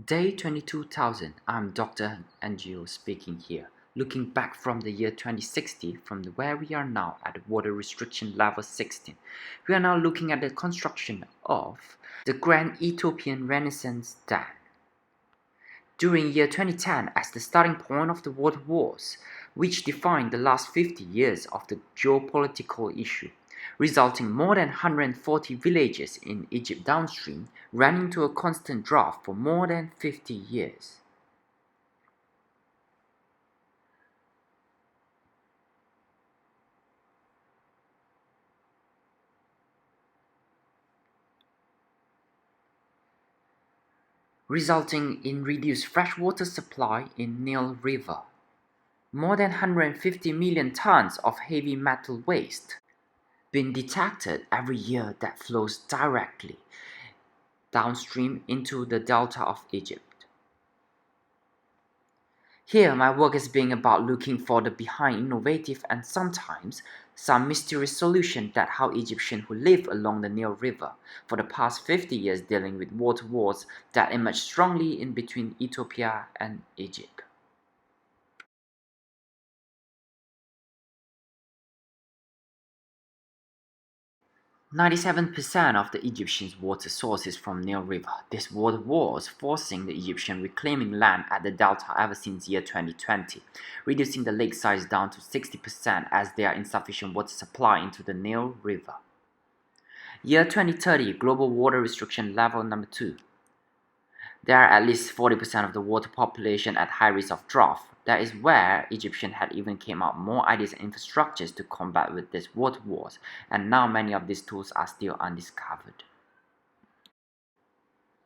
Day 22,000. I'm Dr. Angelo speaking here. Looking back from the year 2060, from where we are now at water restriction level 16, we are now looking at the construction of the Grand Ethiopian Renaissance Dam. During year 2010 as the starting point of the water wars, which defined the last 50 years of the geopolitical issue, resulting more than 140 villages in Egypt downstream ran into a constant drought for more than 50 years. Resulting in reduced freshwater supply in Nile River. More than 150 million tons of heavy metal waste been detected every year that flows directly downstream into the delta of Egypt. Here my work has been about looking for the behind innovative and sometimes some mysterious solution that how Egyptians who live along the Nile River for the past 50 years dealing with water wars that emerged strongly in between Ethiopia and Egypt. 97% of the Egyptians' water source is from Nile River. This water was forcing the Egyptian reclaiming land at the delta ever since year 2020, reducing the lake size down to 60% as there are insufficient water supply into the Nile River. Year 2030, global water restriction level number 2. There are at least 40% of the water population at high risk of drought. That is where Egyptians had even came up more ideas and infrastructures to combat with these water wars, and now many of these tools are still undiscovered.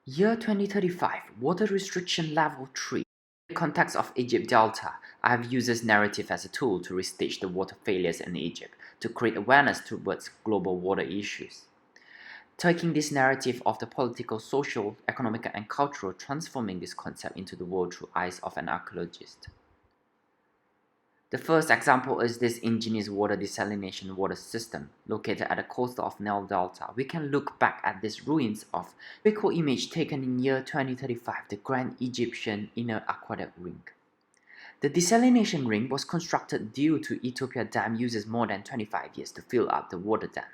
Year 2035, water restriction level 3. In the context of Egypt Delta, I have used this narrative as a tool to restage the water failures in Egypt to create awareness towards global water issues. Taking this narrative of the political, social, economic, and cultural, transforming this concept into the world through eyes of an archaeologist. The first example is this ingenious water desalination water system located at the coast of Nile Delta. We can look back at these ruins of historical image taken in year 2035, the Grand Egyptian Inner Aqueduct Ring. The desalination ring was constructed due to Ethiopia Dam uses more than 25 years to fill up the water dam,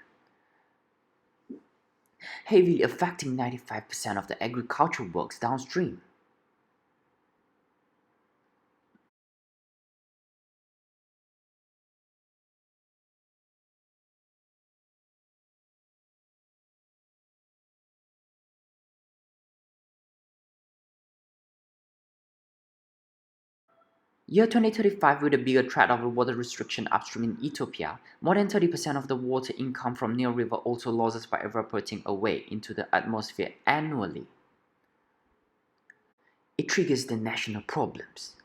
heavily affecting 95% of the agricultural works downstream. Year 2035 with a bigger threat of water restriction upstream in Ethiopia, more than 30% of the water income from Nile River also loses by evaporating away into the atmosphere annually. It triggers the national problems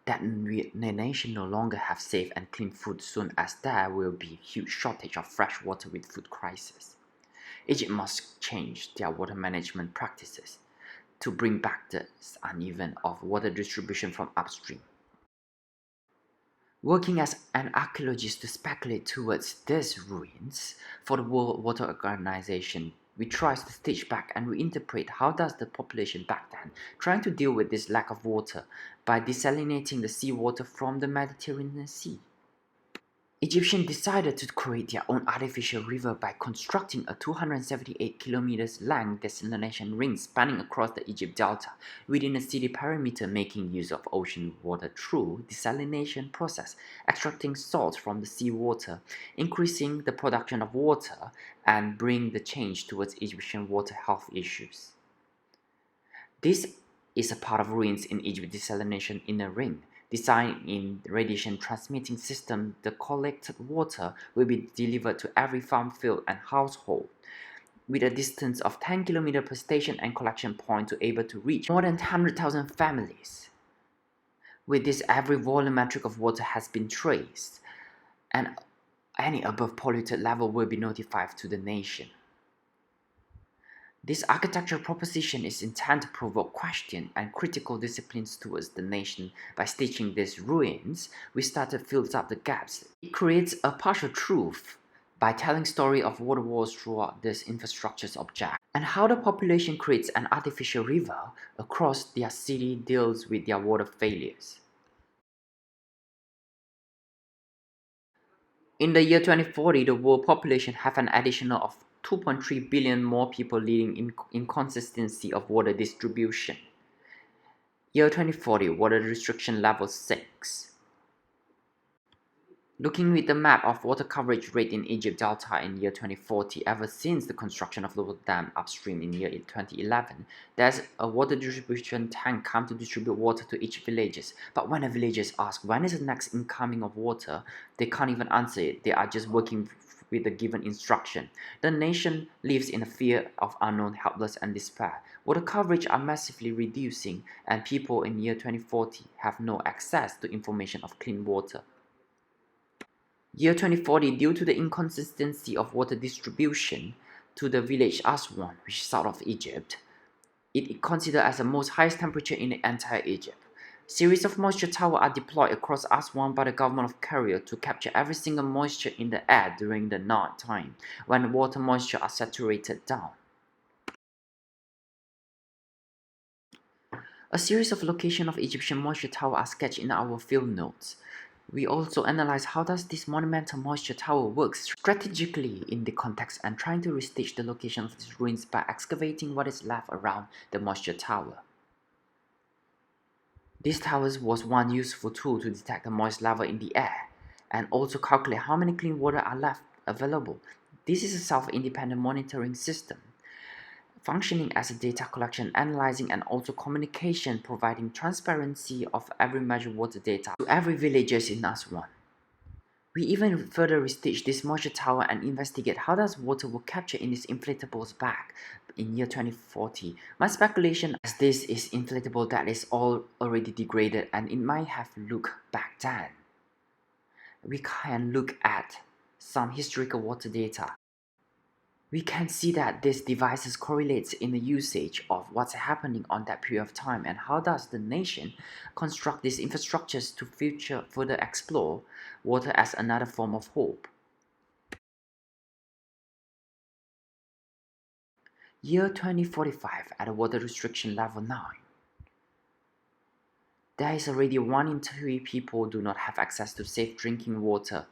that the nation no longer have safe and clean food soon as there will be huge shortage of fresh water with food crisis. Egypt must change their water management practices to bring back this uneven of water distribution from upstream. Working as an archaeologist to speculate towards these ruins for the World Water Organization, we try to stitch back and reinterpret how does the population back then trying to deal with this lack of water by desalinating the seawater from the Mediterranean Sea. Egyptians decided to create their own artificial river by constructing a 278 kilometers long desalination ring spanning across the Egypt Delta within a city perimeter, making use of ocean water through desalination process, extracting salt from the seawater, increasing the production of water, and bring the change towards Egyptian water health issues. This is a part of ruins in Egypt desalination inner ring. Designed in radiation transmitting system, the collected water will be delivered to every farm field and household with a distance of 10 km per station and collection point to able to reach more than 100,000 families. With this, every volumetric of water has been traced, and any above polluted level will be notified to the nation. This architectural proposition is intended to provoke question and critical disciplines towards the nation. By stitching these ruins, we start to fill up the gaps. It creates a partial truth by telling story of water wars throughout this infrastructure's object, and how the population creates an artificial river across their city deals with their water failures. In the year 2040, the world population have an additional of 2.3 billion more people leading in inconsistency of water distribution. Year 2040, water restriction level 6. Looking with the map of water coverage rate in Egypt Delta in year 2040, ever since the construction of the water dam upstream in year 2011, there's a water distribution tank come to distribute water to each villages. But when the villagers ask when is the next incoming of water, they can't even answer it. They are just working with the given instruction. The nation lives in a fear of unknown, helpless, and despair. Water coverage are massively reducing, and people in year 2040 have no access to information of clean water. Year 2040, due to the inconsistency of water distribution to the village Aswan, which is south of Egypt, it is considered as the most highest temperature in the entire Egypt. Series of moisture towers are deployed across Aswan by the government of Cairo to capture every single moisture in the air during the night time, when water moisture are saturated down. A series of locations of Egyptian moisture towers are sketched in our field notes. We also analyze how does this monumental moisture tower work strategically in the context and trying to restage the location of these ruins by excavating what is left around the moisture tower. This tower was one useful tool to detect the moist level in the air and also calculate how many clean water are left available. This is a self-independent monitoring system, functioning as a data collection, analyzing, and also communication, providing transparency of every measured water data to every villagers in Aswan. We even further restage this moisture tower and investigate how does water will capture in this inflatable bag in year 2040. My speculation as this is inflatable that is all already degraded and it might have looked back then. We can look at some historical water data. We can see that this devices correlates in the usage of what's happening on that period of time and how does the nation construct these infrastructures to further explore water as another form of hope. Year 2045 at a water restriction level 9. There is already 1 in 3 people do not have access to safe drinking water.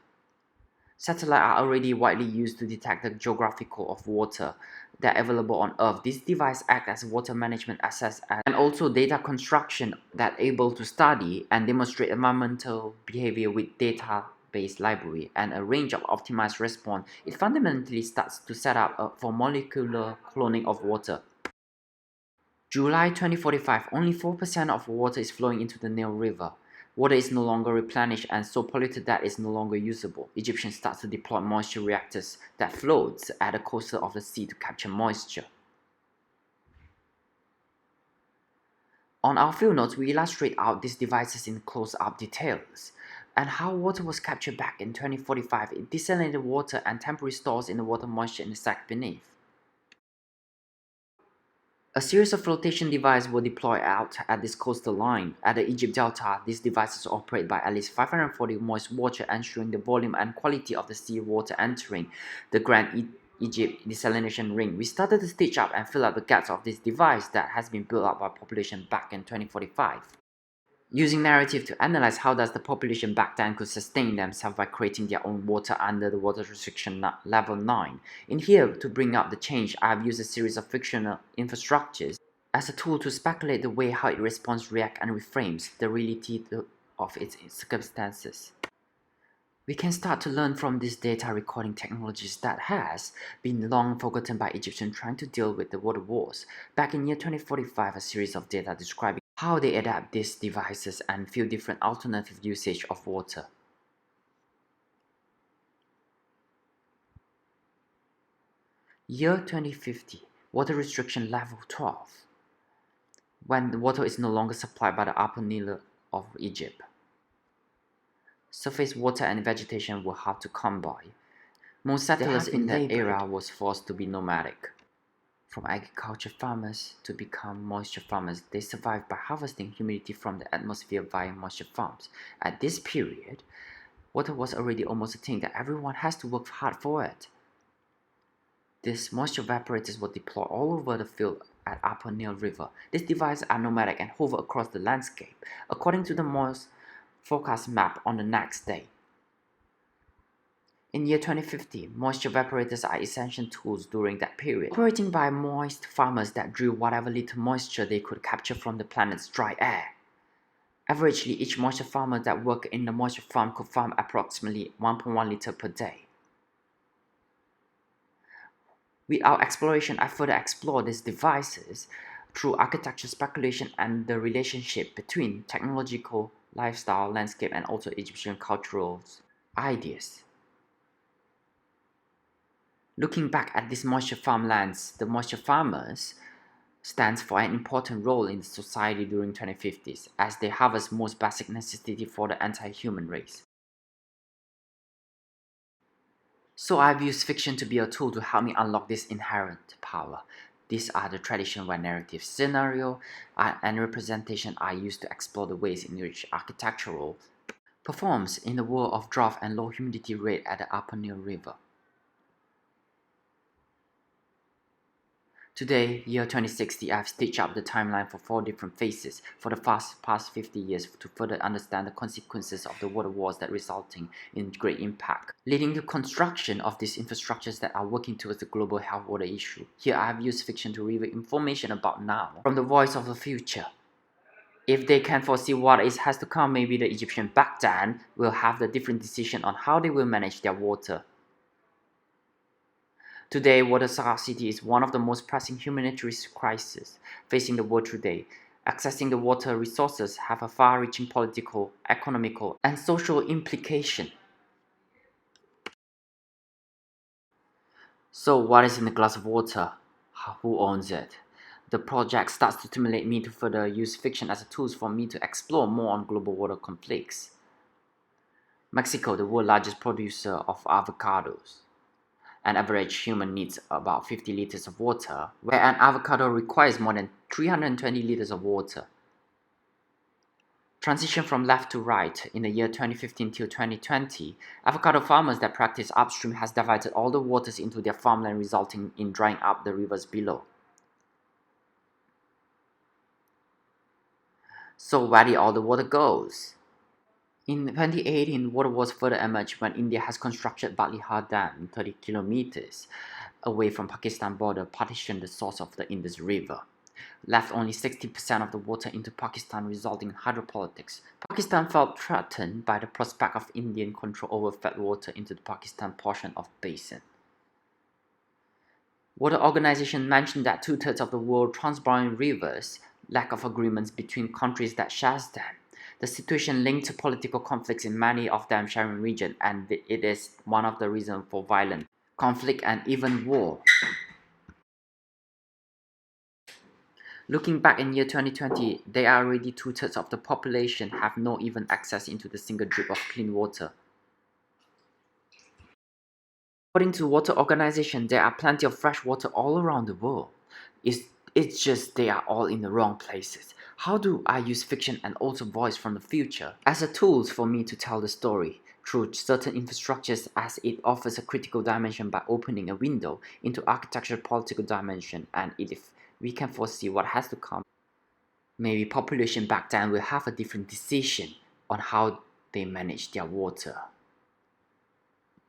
Satellites are already widely used to detect the geographical of water that are available on Earth. These devices act as water management assets and also data construction that able to study and demonstrate environmental behavior with database library and a range of optimized response. It fundamentally starts to set up for molecular cloning of water. July 2045, only 4% of water is flowing into the Nile River. Water is no longer replenished and so polluted that it's no longer usable. Egyptians start to deploy moisture reactors that floats at the coastal of the sea to capture moisture. On our field notes, we illustrate out these devices in close-up details and how water was captured back in 2045. It desalinated water and temporary stores in the water moisture in the sack beneath. A series of flotation devices were deployed out at this coastal line. At the Egypt Delta, these devices operate by at least 540 moist water, ensuring the volume and quality of the sea water entering the Grand Egypt desalination ring. We started to stitch up and fill up the gaps of this device that has been built up by population back in 2045. Using narrative to analyze how does the population back then could sustain themselves by creating their own water under the water restriction level 9. In here, to bring up the change, I have used a series of fictional infrastructures as a tool to speculate the way how it responds, reacts, and reframes the reality of its circumstances. We can start to learn from these data recording technologies that has been long forgotten by Egyptians trying to deal with the water wars. Back in year 2045, a series of data describing how they adapt these devices and few different alternative usage of water. Year 2050, water restriction level 12, when the water is no longer supplied by the Upper Nile of Egypt. Surface water and vegetation will have to come by. Most settlers in that era was forced to be nomadic. From agriculture farmers to become moisture farmers, they survived by harvesting humidity from the atmosphere via moisture farms. At this period, Water was already almost a thing that everyone has to work hard for it. These moisture evaporators were deployed all over the field at Upper Nile River. These devices are nomadic and hover across the landscape, according to the moist forecast map on the next day. In year 2050, moisture evaporators are essential tools during that period, operating by moist farmers that drew whatever little moisture they could capture from the planet's dry air. Averagely, each moisture farmer that worked in the moisture farm could farm approximately 1.1 liters per day. With our exploration, I further explored these devices through architecture speculation and the relationship between technological, lifestyle, landscape, and also Egyptian cultural ideas. Looking back at these moisture farmlands, the moisture farmers stands for an important role in the society during 2050s, as they harvest most basic necessity for the entire human race. So I've used fiction to be a tool to help me unlock this inherent power. These are the tradition where narrative scenario and representation are used to explore the ways in which architectural performs in the world of drought and low humidity rate at the Upper Nile River. Today, year 2060, I've stitched up the timeline for 4 different phases for the past 50 years to further understand the consequences of the water wars that resulting in great impact, leading to construction of these infrastructures that are working towards the global health water issue. Here I have used fiction to reveal information about now from the voice of the future. If they can foresee what has to come, maybe the Egyptian back then will have the different decision on how they will manage their water. Today, water scarcity is one of the most pressing humanitarian crises facing the world today. Accessing the water resources have a far-reaching political, economical, and social implication. So what is in the glass of water? Who owns it? The project starts to stimulate me to further use fiction as a tool for me to explore more on global water conflicts. Mexico, the world's largest producer of avocados. An average human needs about 50 liters of water, where an avocado requires more than 320 liters of water. Transition from left to right in the year 2015 till 2020, avocado farmers that practice upstream has diverted all the waters into their farmland, resulting in drying up the rivers below. So where did all the water goes? In 2018, water was further emerged when India has constructed Batlihar Dam 30 kilometers away from Pakistan border, partitioned the source of the Indus River, left only 60% of the water into Pakistan, resulting in hydropolitics. Pakistan felt threatened by the prospect of Indian control over fed water into the Pakistan portion of the basin. Water Organization mentioned that 2/3 of the world's transboundary rivers lack of agreements between countries that shares them. The situation linked to political conflicts in many of them sharing regions, and it is one of the reasons for violence, conflict, and even war. Looking back in year 2020, there are already 2/3 of the population have no even access into the single drip of clean water. According to Water Organization, there are plenty of fresh water all around the world. It's just they are all in the wrong places. How do I use fiction and also voice from the future as a tool for me to tell the story through certain infrastructures, as it offers a critical dimension by opening a window into architectural political dimension, and if we can foresee what has to come, maybe population back then will have a different decision on how they manage their water.